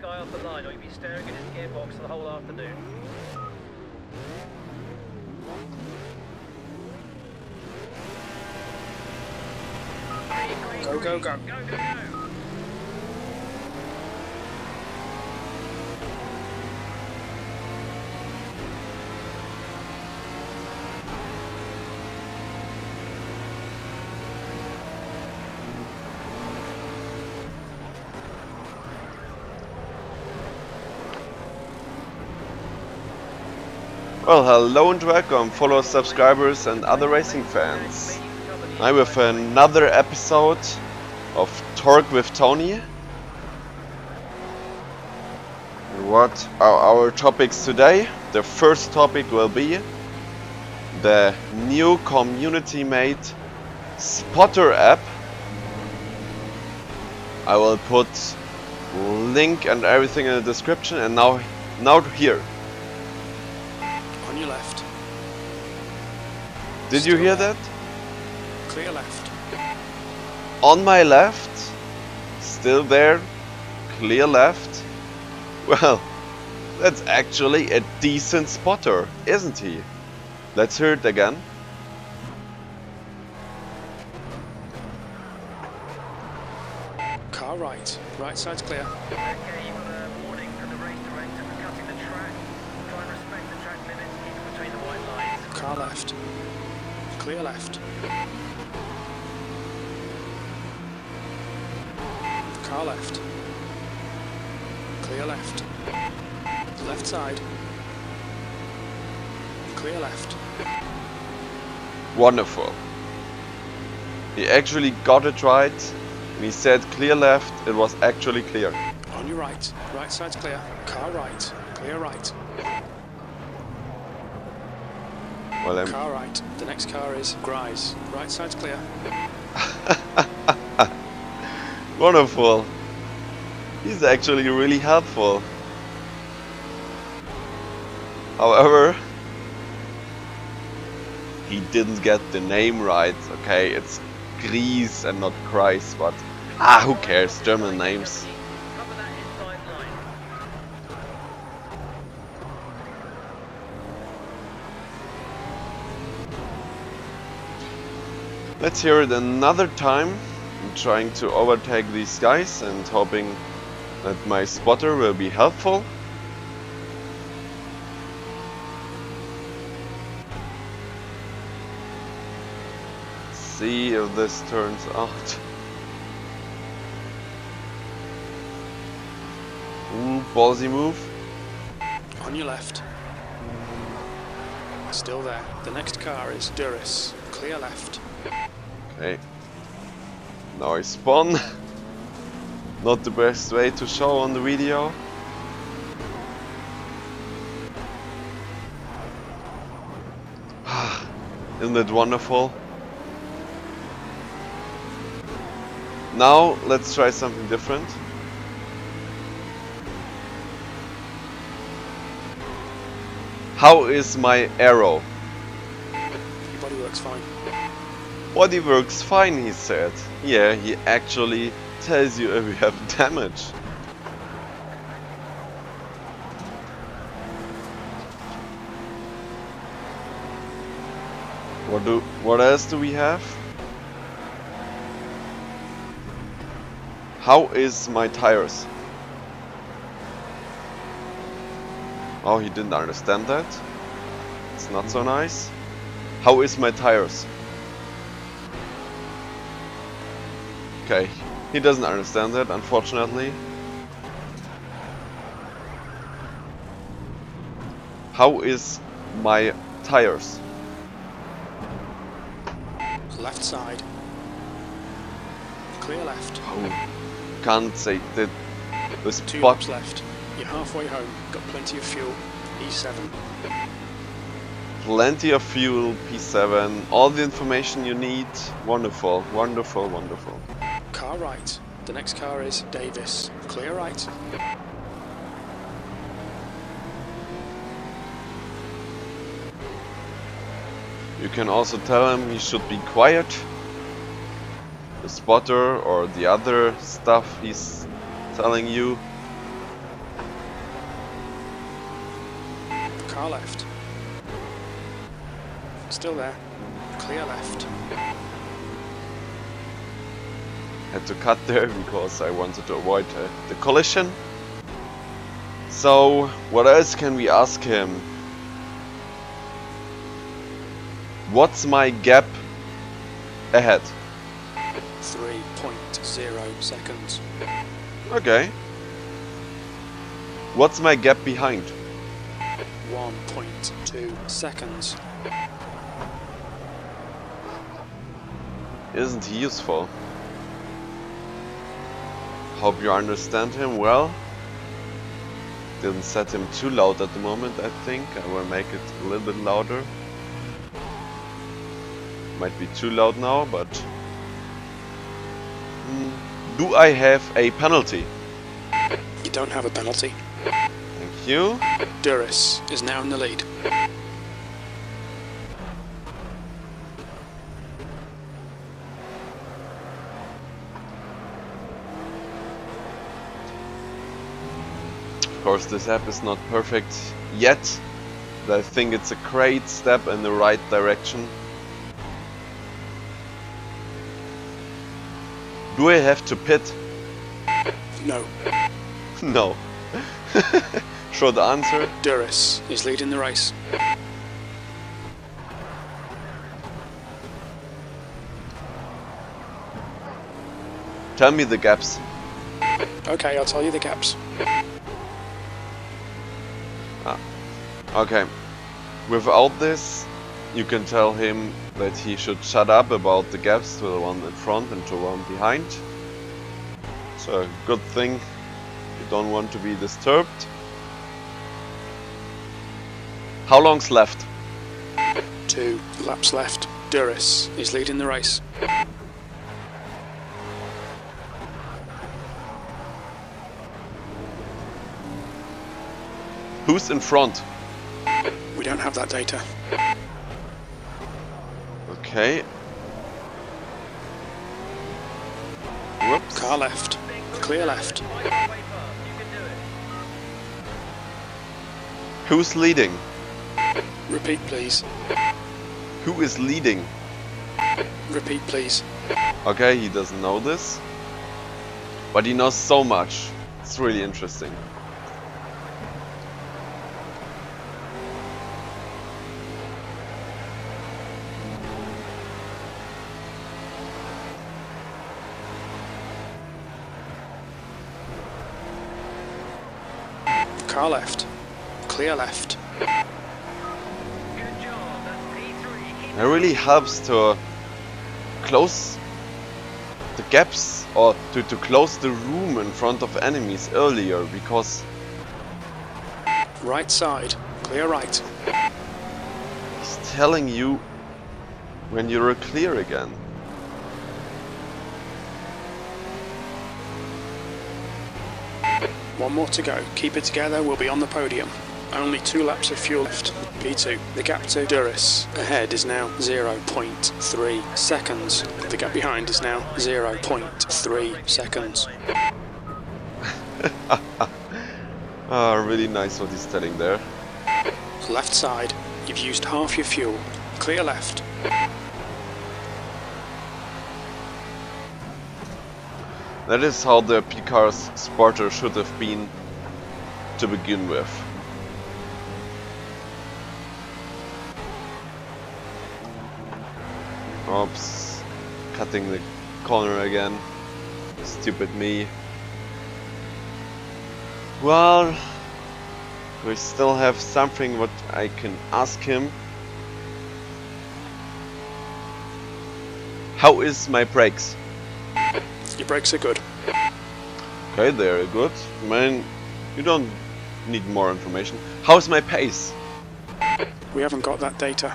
guy off the line or you'll be staring at his gearbox for the whole afternoon. Go, go, go. Go, go, go. Well, hello and welcome, followers, subscribers and other racing fans. I'm with another episode of Torque with Tony. What are our topics today? The first topic will be the new community-made Spotter app. I will put link and everything in the description, and now here. On your left. Did you hear that? Clear left. On my left, still there, clear left. Well, that's actually a decent spotter, isn't he? Let's hear it again. Car right. Right side's clear. Okay, you've got a warning from the race director for cutting the track. Try and respect the track limits, keep between the white lines. Car left. Clear left. Car left. Clear left. Left side. Clear left. Wonderful. He actually got it right. When he said clear left, it was actually clear. On your right. Right side's clear. Car right. Clear right. Well, Car right. The next car is Grise. Right side's clear. wonderful. He's actually really helpful. However, he didn't get the name right. Okay, it's Gries and not Kreis, but who cares? German names. Cover that inside line. Let's hear it another time. I'm trying to overtake these guys and hoping that my spotter will be helpful. See if this turns out. Ooh, ballsy move. On your left. Still there. The next car is Duris. Clear left. Okay. Now I spawn. Not the best way to show on the video. Isn't it wonderful? Now let's try something different. How is my arrow? Your body works fine. Body works fine, he said. Yeah, he actually tells you if you have damage. What else do we have? How is my tires? Oh, he didn't understand that. It's not so nice. How is my tires? Okay, he doesn't understand that, unfortunately. How is my tires? Left side. Clear left. Oh, can't say that the 2 spot. laps left. You're halfway home. Got plenty of fuel. E7. Plenty of fuel, P7, all the information you need. Wonderful, wonderful, wonderful. Car right. The next car is Davis. Clear right. You can also tell him he should be quiet. The spotter or the other stuff he's telling you. Car left. Still there. Clear left. Had to cut there because I wanted to avoid the collision. So, what else can we ask him? What's my gap ahead? 3.0 seconds. Okay. What's my gap behind? 1.2 seconds. Isn't he useful? Hope you understand him well. Didn't set him too loud at the moment, I think. I will make it a little bit louder. Might be too loud now, but... Do I have a penalty? You don't have a penalty. Thank you. Duris is now in the lead. Of course, this app is not perfect yet, but I think it's a great step in the right direction. Do I have to pit? No. No. Short answer. Duris is leading the race. Tell me the gaps. Okay, I'll tell you the gaps. Okay. Without this, you can tell him that he should shut up about the gaps to the one in front and to the one behind. It's a good thing. You don't want to be disturbed. How long's left? 2 laps left. Duris is leading the race. Who's in front? We don't have that data. Okay. Whoops. Car left. Clear left. Who's leading? Repeat, please. Who is leading? Repeat, please. Okay, he doesn't know this. But he knows so much. It's really interesting. Car left. Clear left. It really helps to close the gaps or to close the room in front of enemies earlier, because Right side. Clear right. he's telling you when you're clear again. One more to go. Keep it together, we'll be on the podium. Only 2 laps of fuel left. P2. The gap to Duris ahead is now 0.3 seconds. The gap behind is now 0.3 seconds. Really nice what he's telling there. Left side. You've used half your fuel. Clear left. That is how the pCars Sporter should have been to begin with. Oops, cutting the corner again. Stupid me. Well, we still have something what I can ask him. How is my brakes? Your brakes are good. Okay, they're good. Man, you don't need more information. How's my pace? We haven't got that data.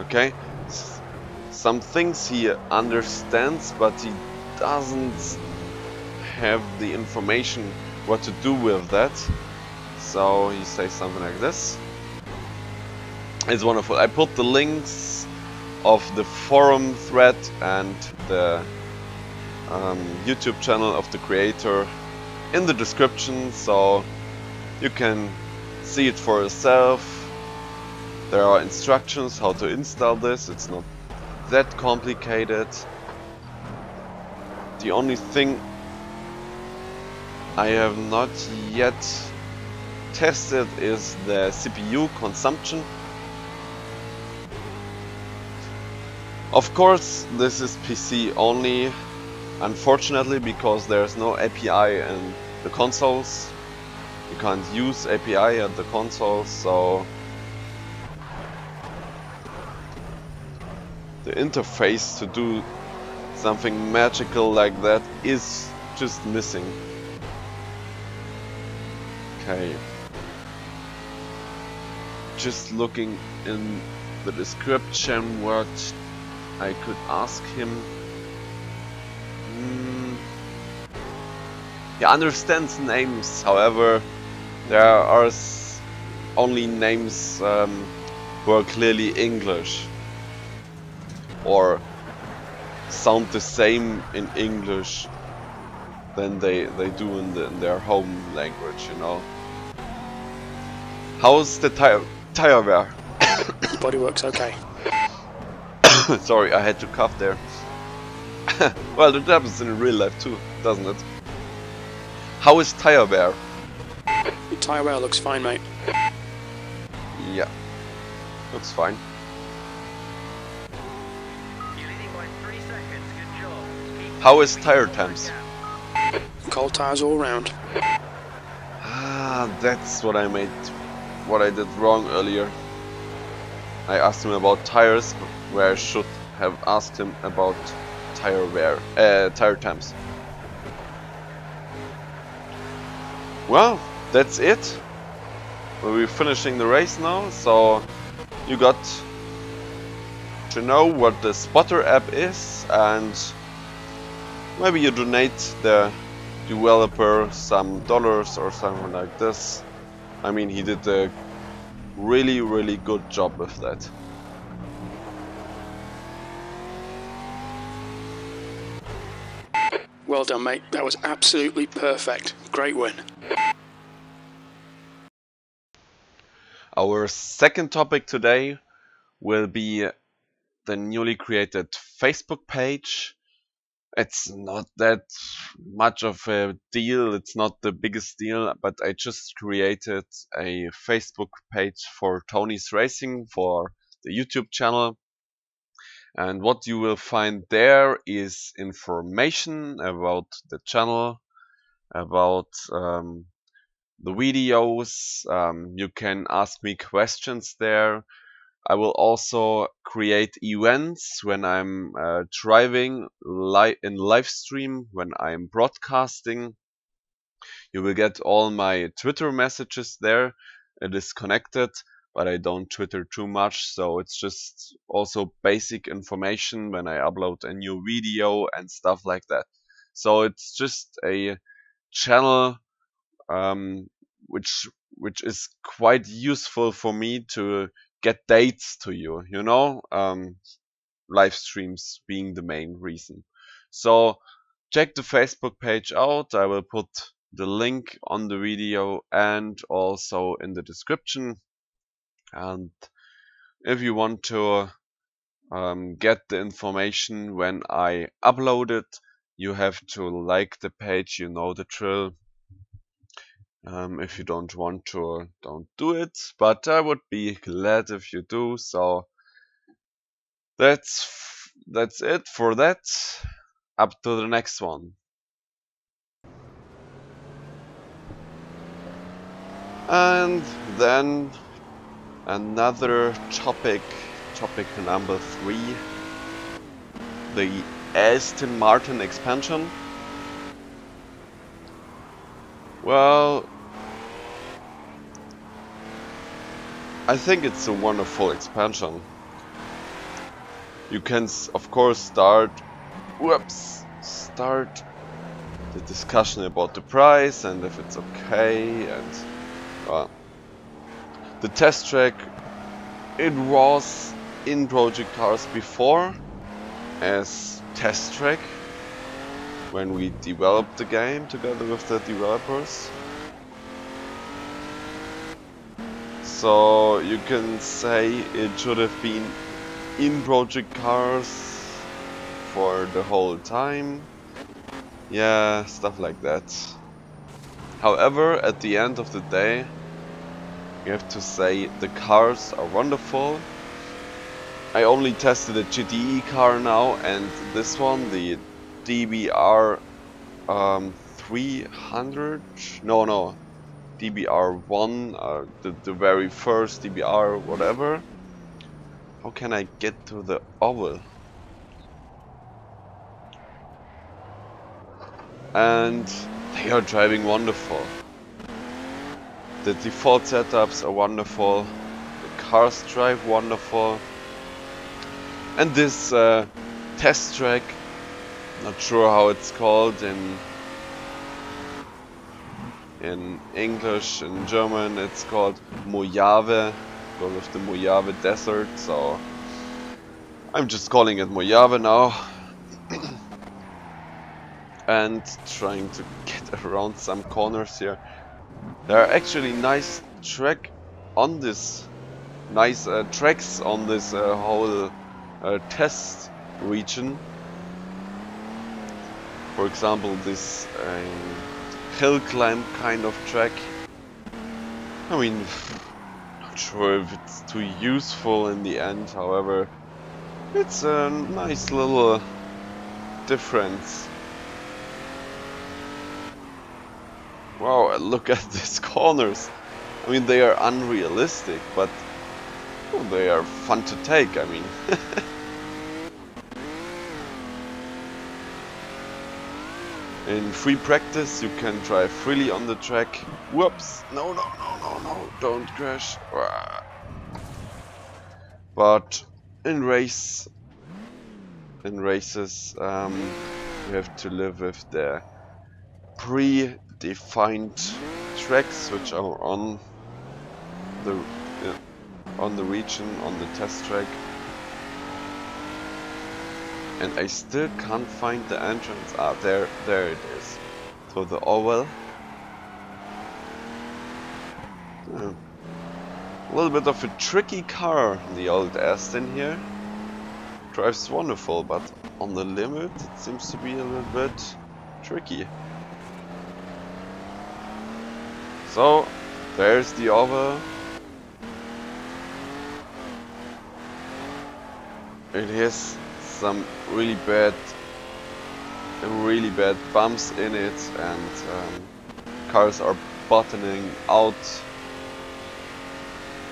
Okay. Some things he understands, but he doesn't have the information what to do with that. So he says something like this. It's wonderful. I put the links of the forum thread and the YouTube channel of the creator in the description, so you can see it for yourself. There are instructions how to install this. It's not that complicated. The only thing I have not yet tested is the CPU consumption. Of course, this is PC only, unfortunately, because there's no API in the consoles. You can't use API at the consoles, so the interface to do something magical like that is just missing. Okay. Just looking in the description what I could ask him. He understands names, however, there are only names who are clearly English or sound the same in English than they do in their home language, you know. How's the tire wear? Body works okay. Sorry, I had to cough there. Well, that happens in real life too, doesn't it? How is tire wear? Your tyre wear looks fine, mate. Yeah, looks fine. You're leading by 3 seconds. Good job. Keep How is tire temps? Cold tyres all round. Ah, that's what I did wrong earlier. I asked him about tires, where I should have asked him about tire wear, tire temps. Well, that's it. We're finishing the race now, so you got to know what the Spotter app is, and maybe you donate the developer some dollars or something like this. I mean, he did a really good job with that. Well done, mate. That was absolutely perfect. Great win. Our second topic today will be the newly created Facebook page. It's not that much of a deal, it's not the biggest deal, but I just created a Facebook page for Tony's Racing for the YouTube channel. And what you will find there is information about the channel, about the videos. You can ask me questions there. I will also create events when I'm driving in live stream, when I'm broadcasting. You will get all my Twitter messages there. It is connected, but I don't Twitter too much, so it's just also basic information when I upload a new video and stuff like that. So it's just a channel which is quite useful for me to get dates to you, you know, live streams being the main reason. So check the Facebook page out. I will put the link on the video and also in the description. And if you want to get the information when I upload it, you have to like the page, you know the drill. If you don't want to, don't do it, but I would be glad if you do. So that's it for that. Up to the next one. And then another topic number 3, the Aston Martin Expansion. Well, I think it's a wonderful expansion. You can of course start the discussion about the price and if it's okay, and the test track, it was in Project Cars before as test track when we developed the game together with the developers. So you can say it should have been in Project Cars for the whole time. Yeah, stuff like that. However, at the end of the day, you have to say the cars are wonderful. I only tested a GTE car now, and this one, the DBR 300? No, DBR1, the very first DBR, whatever. How can I get to the oval? And they are driving wonderful. The default setups are wonderful. The cars drive wonderful. And this test track, not sure how it's called in English, in German it's called Mojave, because of the Mojave Desert, so I'm just calling it Mojave now. And trying to get around some corners here. There are actually nice tracks on this whole test region. For example, this hill climb kind of track. I mean, not sure if it's too useful in the end, however, it's a nice little difference. Wow, look at these corners. I mean, they are unrealistic, but oh, they are fun to take, I mean. In free practice, you can drive freely on the track. Whoops! No, don't crash. But in races, you have to live with the predefined tracks which are on the region, on the test track. And I still can't find the entrance. Ah, there it is. So the oval. A little bit of a tricky car, the old Aston here. Drives wonderful, but on the limit it seems to be a little bit tricky. So, there's the oval. It has some really bad bumps in it, and cars are bottoming out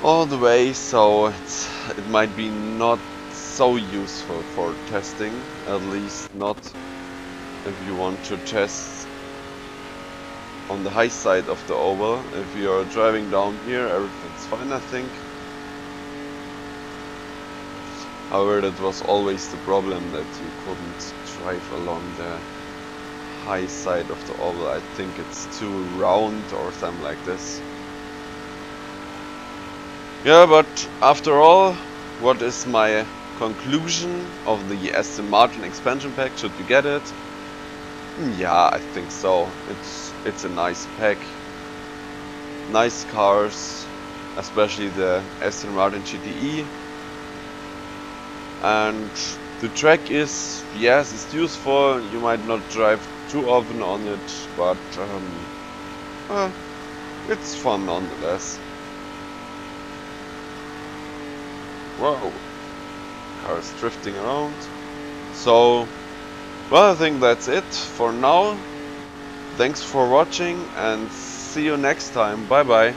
all the way, so it might be not so useful for testing, at least not if you want to test on the high side of the oval. If you're driving down here, everything's fine, I think. However, that was always the problem, that you couldn't drive along the high side of the oval. I think it's too round or something like this. Yeah, but after all, what is my conclusion of the Aston Martin Expansion pack? Should you get it? Yeah, I think so. It's a nice pack. Nice cars, especially the Aston Martin GTE. And the track is, yes, it's useful. You might not drive too often on it, but it's fun nonetheless. Wow, cars drifting around. So, well, I think that's it for now. Thanks for watching and see you next time. Bye bye.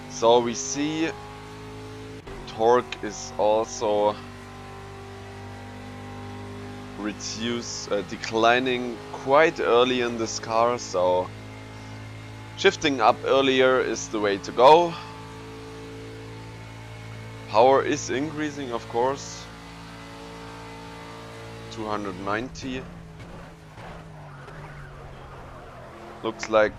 So we see torque is also declining quite early in this car, so shifting up earlier is the way to go. Power is increasing, of course. 290. Looks like